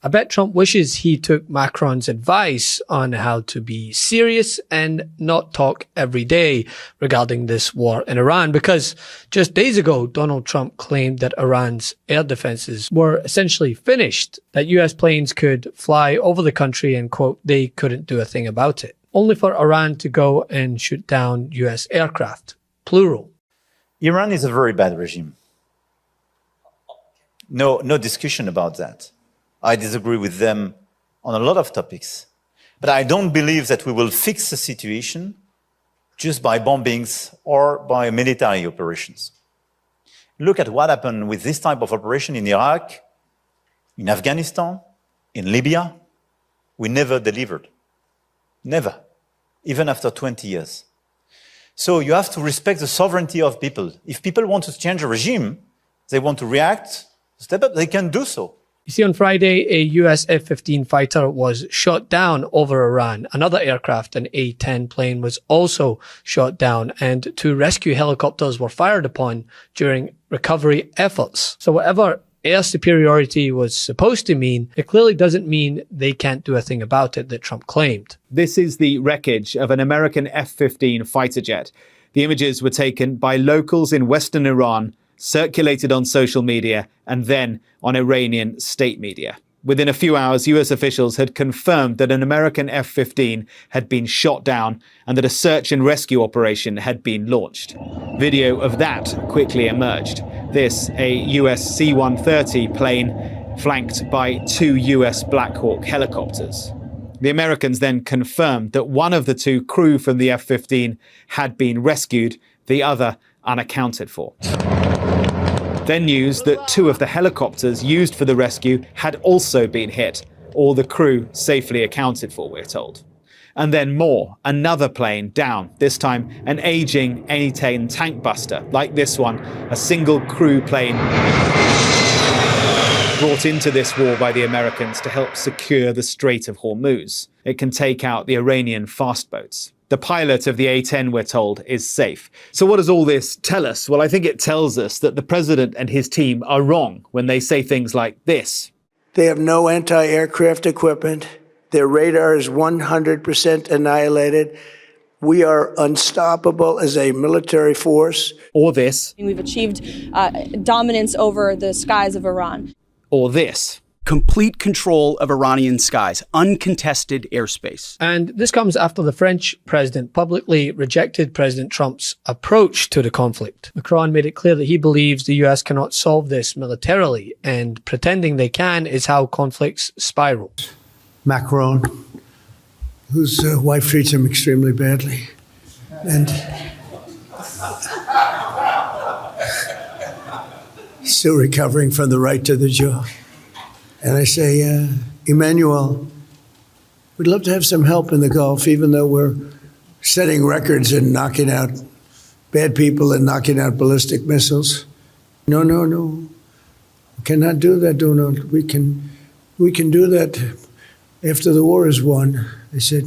I bet Trump wishes he took Macron's advice on how to be serious and not talk every day regarding this war in Iran, because just days ago, Donald Trump claimed that Iran's air defenses were essentially finished, that US planes could fly over the country and, quote, they couldn't do a thing about it, only for Iran to go and shoot down US aircraft, plural. Iran is a very bad regime. No discussion about that. I disagree with them on a lot of topics. But I don't believe that we will fix the situation just by bombings or by military operations. Look at what happened with this type of operation in Iraq, in Afghanistan, in Libya. We never delivered. Never. Even after 20 years. So you have to respect the sovereignty of people. If people want to change a regime, they want to react, step up, they can do so. You see, on Friday, a US F-15 fighter was shot down over Iran. Another aircraft, an A-10 plane, was also shot down, and 2 rescue helicopters were fired upon during recovery efforts. So whatever air superiority was supposed to mean, it clearly doesn't mean they can't do a thing about it that Trump claimed. This is the wreckage of an American F-15 fighter jet. The images were taken by locals in Western Iran, circulated on social media, and then on Iranian state media. Within a few hours, US officials had confirmed that an American F-15 had been shot down and that a search and rescue operation had been launched. Video of that quickly emerged. This, a US C-130 plane flanked by 2 US Black Hawk helicopters. The Americans then confirmed that one of the 2 crew from the F-15 had been rescued, the other unaccounted for. Then news that 2 of the helicopters used for the rescue had also been hit, all the crew safely accounted for, we're told. And then more, another plane down, this time an aging A-10 tank buster, like this one, a single crew plane brought into this war by the Americans to help secure the Strait of Hormuz. It can take out the Iranian fast boats. The pilot of the A-10, we're told, is safe. So what does all this tell us? Well, I think it tells us that the president and his team are wrong when they say things like this. They have no anti-aircraft equipment. Their radar is 100% annihilated. We are unstoppable as a military force. Or this. We've achieved dominance over the skies of Iran. Or this. Complete control of Iranian skies, uncontested airspace. And this comes after the French president publicly rejected President Trump's approach to the conflict. Macron made it clear that he believes the US cannot solve this militarily, and pretending they can is how conflicts spiral. Macron, whose wife treats him extremely badly, and still recovering from the right to the jaw. And I say, Emmanuel, we'd love to have some help in the Gulf, even though we're setting records and knocking out bad people and knocking out ballistic missiles. No. We cannot do that, Donald. We can do that after the war is won. I said,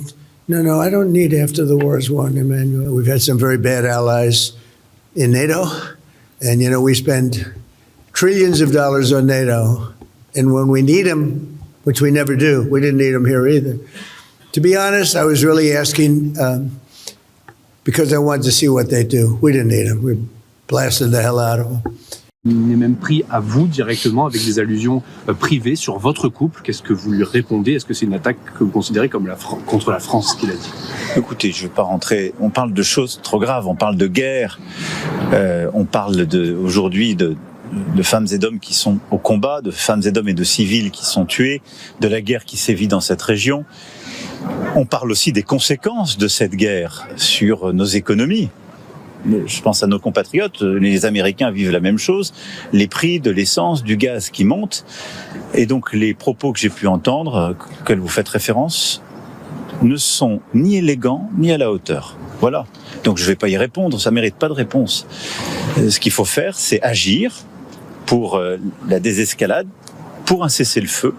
no, I don't need after the war is won, Emmanuel. We've had some very bad allies in NATO. And, we spend trillions of dollars on NATO. And when we need them, which we never do, we didn't need them here either. To be honest, I was really asking because I wanted to see what they do. We didn't need them. We blasted the hell out of them. Il est même pris à vous directement avec des allusions privées sur votre couple. Qu'est-ce que vous lui répondez? Est-ce que c'est une attaque que vous considérez comme contre la France, qu'il a dit? Écoutez, je ne veux pas rentrer. On parle de choses trop graves. On parle de guerre. On parle aujourd'hui de femmes et d'hommes qui sont au combat, de femmes et d'hommes et de civils qui sont tués, de la guerre qui sévit dans cette région. On parle aussi des conséquences de cette guerre sur nos économies. Je pense à nos compatriotes, les Américains vivent la même chose, les prix de l'essence, du gaz qui montent. Et donc les propos que j'ai pu entendre, auxquels vous faites référence, ne sont ni élégants ni à la hauteur. Voilà. Donc je ne vais pas y répondre, ça ne mérite pas de réponse. Ce qu'il faut faire, c'est agir pour la désescalade, pour un cessez-le-feu,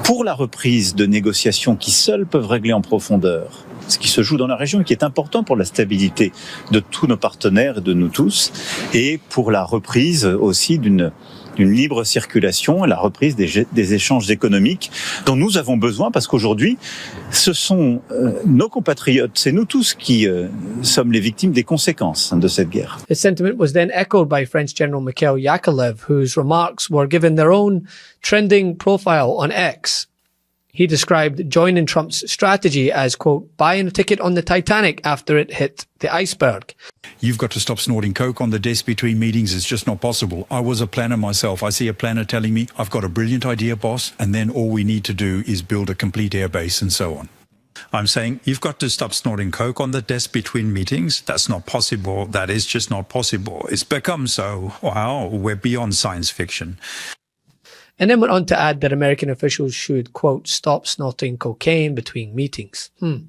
pour la reprise de négociations qui seules peuvent régler en profondeur ce qui se joue dans la région et qui est important pour la stabilité de tous nos partenaires et de nous tous, et pour la reprise aussi d'une d'une libre circulation, la reprise des échanges économiques dont nous avons besoin parce qu'aujourd'hui, ce sont nos compatriotes, c'est nous tous qui sommes les victimes des conséquences de cette guerre. His sentiment was then echoed by French General Mikhail Yakovlev, whose remarks were given their own trending profile on X. He described joining Trump's strategy as, quote, buying a ticket on the Titanic after it hit the iceberg. You've got to stop snorting coke on the desk between meetings. It's just not possible. I was a planner myself. I see a planner telling me, I've got a brilliant idea, boss, and then all we need to do is build a complete air base and so on. I'm saying, you've got to stop snorting coke on the desk between meetings. That's not possible. That is just not possible. It's become so. Wow, we're beyond science fiction. And then went on to add that American officials should, quote, stop snorting cocaine between meetings. I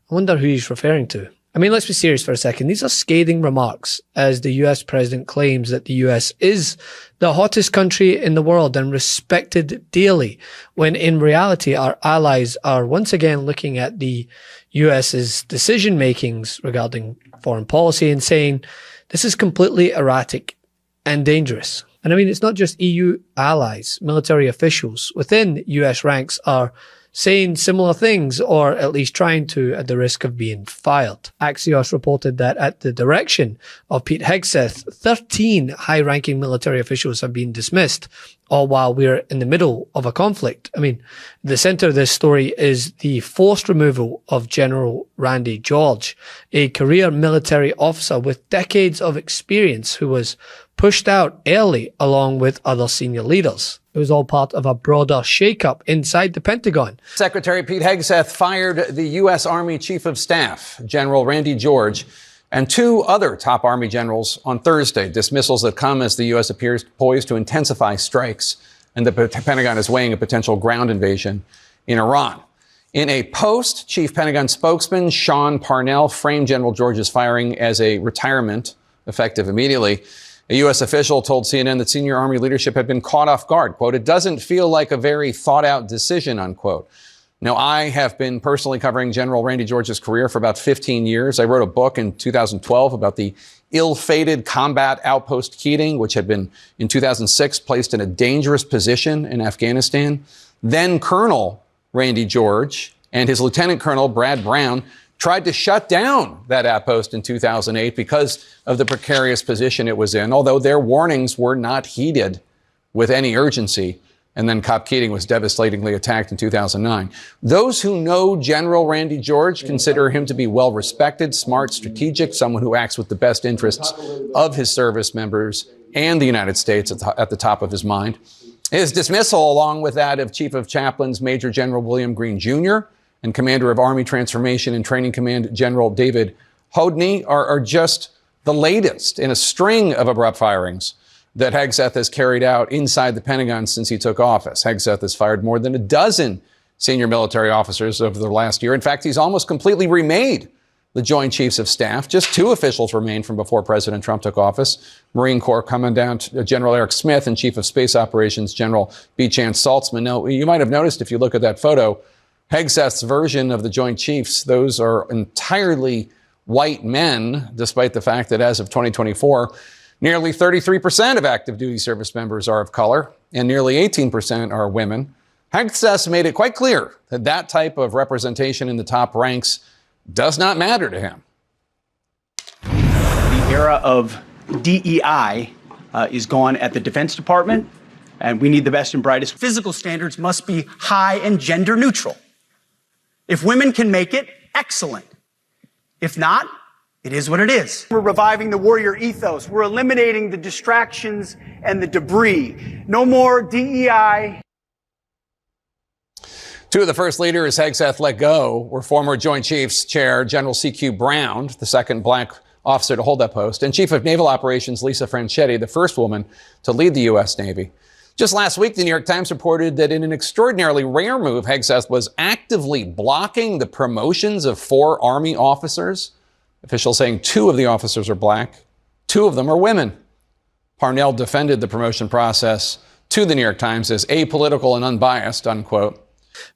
wonder who he's referring to. I mean, let's be serious for a second. These are scathing remarks as the US president claims that the US is the hottest country in the world and respected daily, when in reality our allies are once again looking at the US's decision makings regarding foreign policy and saying this is completely erratic and dangerous. And I mean, it's not just EU allies, military officials within US ranks are saying similar things, or at least trying to, at the risk of being fired. Axios reported that at the direction of Pete Hegseth, 13 high-ranking military officials have been dismissed, all while we're in the middle of a conflict. I mean, the center of this story is the forced removal of General Randy George, a career military officer with decades of experience who was pushed out early along with other senior leaders. It was all part of a broader shakeup inside the Pentagon. Secretary Pete Hegseth fired the U.S. Army Chief of Staff, General Randy George, and two other top Army generals on Thursday. Dismissals that come as the U.S. appears poised to intensify strikes, and the Pentagon is weighing a potential ground invasion in Iran. In a post, Chief Pentagon spokesman Sean Parnell framed General George's firing as a retirement, effective immediately. A U.S. official told CNN that senior Army leadership had been caught off guard. Quote, it doesn't feel like a very thought out decision, unquote. Now, I have been personally covering General Randy George's career for about 15 years. I wrote a book in 2012 about the ill-fated combat outpost Keating, which had been in 2006 placed in a dangerous position in Afghanistan. Then Colonel Randy George and his Lieutenant Colonel Brad Brown tried to shut down that outpost in 2008 because of the precarious position it was in, although their warnings were not heeded with any urgency. And then Cop Keating was devastatingly attacked in 2009. Those who know General Randy George consider him to be well-respected, smart, strategic, someone who acts with the best interests of his service members and the United States at the top of his mind. His dismissal, along with that of Chief of Chaplains Major General William Green Jr., and Commander of Army Transformation and Training Command General David Hodney are just the latest in a string of abrupt firings that Hegseth has carried out inside the Pentagon since he took office. Hegseth has fired more than a dozen senior military officers over the last year. In fact, he's almost completely remade the Joint Chiefs of Staff. Just two officials remain from before President Trump took office. Marine Corps Commandant General Eric Smith and Chief of Space Operations General B. Chance Saltzman. Now, you might have noticed if you look at that photo, Hegseth's version of the Joint Chiefs, those are entirely white men, despite the fact that as of 2024, nearly 33% of active duty service members are of color and nearly 18% are women. Hegseth made it quite clear that that type of representation in the top ranks does not matter to him. The era of DEI is gone at the Defense Department, and we need the best and brightest. Physical standards must be high and gender neutral. If women can make it, excellent. If not, it is what it is. We're reviving the warrior ethos. We're eliminating the distractions and the debris. No more DEI. Two of the first leaders Hegseth let go were former Joint Chiefs Chair General C.Q. Brown, the second black officer to hold that post, and Chief of Naval Operations Lisa Franchetti, the first woman to lead the U.S. Navy. Just last week, the New York Times reported that in an extraordinarily rare move, Hegseth was actively blocking the promotions of 4 Army officers. Officials saying 2 of the officers are black, 2 of them are women. Parnell defended the promotion process to the New York Times as apolitical and unbiased, unquote.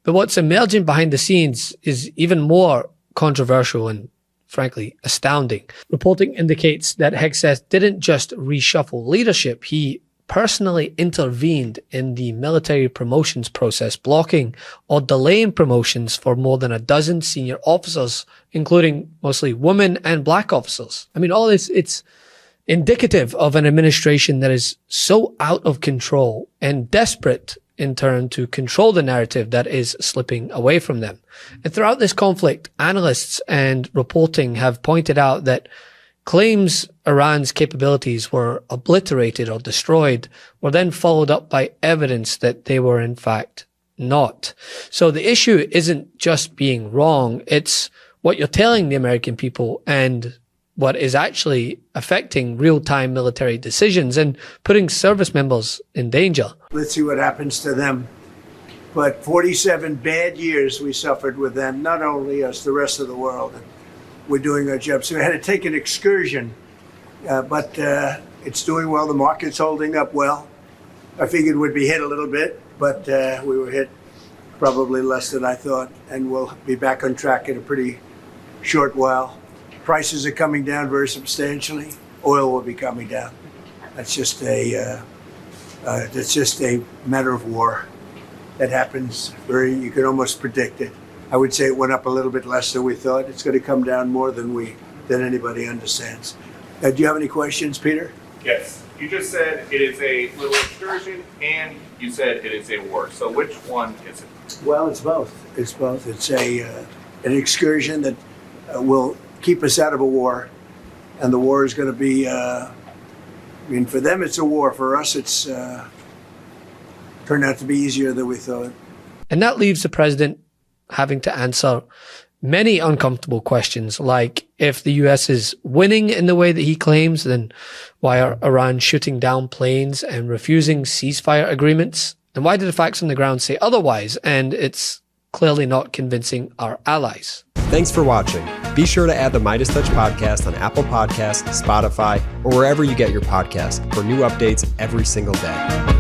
But what's emerging behind the scenes is even more controversial and, frankly, astounding. Reporting indicates that Hegseth didn't just reshuffle leadership, he personally intervened in the military promotions process, blocking or delaying promotions for more than a dozen senior officers, including mostly women and black officers. I mean, all this, it's indicative of an administration that is so out of control and desperate in turn to control the narrative that is slipping away from them. And throughout this conflict, analysts and reporting have pointed out that claims Iran's capabilities were obliterated or destroyed were then followed up by evidence that they were in fact not. So the issue isn't just being wrong, it's what you're telling the American people and what is actually affecting real-time military decisions and putting service members in danger. Let's see what happens to them. But 47 bad years we suffered with them, not only us, the rest of the world. We're doing our job. So we had to take an excursion, but it's doing well. The market's holding up well. I figured we'd be hit a little bit, but we were hit probably less than I thought, and we'll be back on track in a pretty short while. Prices are coming down very substantially. Oil will be coming down. That's just a matter of war. That happens you can almost predict it. I would say it went up a little bit less than we thought. It's going to come down more than anybody understands. Do you have any questions, Peter? Yes. You just said it is a little excursion, and you said it is a war. So which one is it? Well, it's both. It's both. It's an excursion that will keep us out of a war, and the war is going to be. For them, it's a war. For us, it's turned out to be easier than we thought. And that leaves the president having to answer many uncomfortable questions, like if the US is winning in the way that he claims, then why are Iran shooting down planes and refusing ceasefire agreements? And why do the facts on the ground say otherwise? And it's clearly not convincing our allies. Thanks for watching. Be sure to add the MeidasTouch podcast on Apple Podcasts, Spotify, or wherever you get your podcasts for new updates every single day.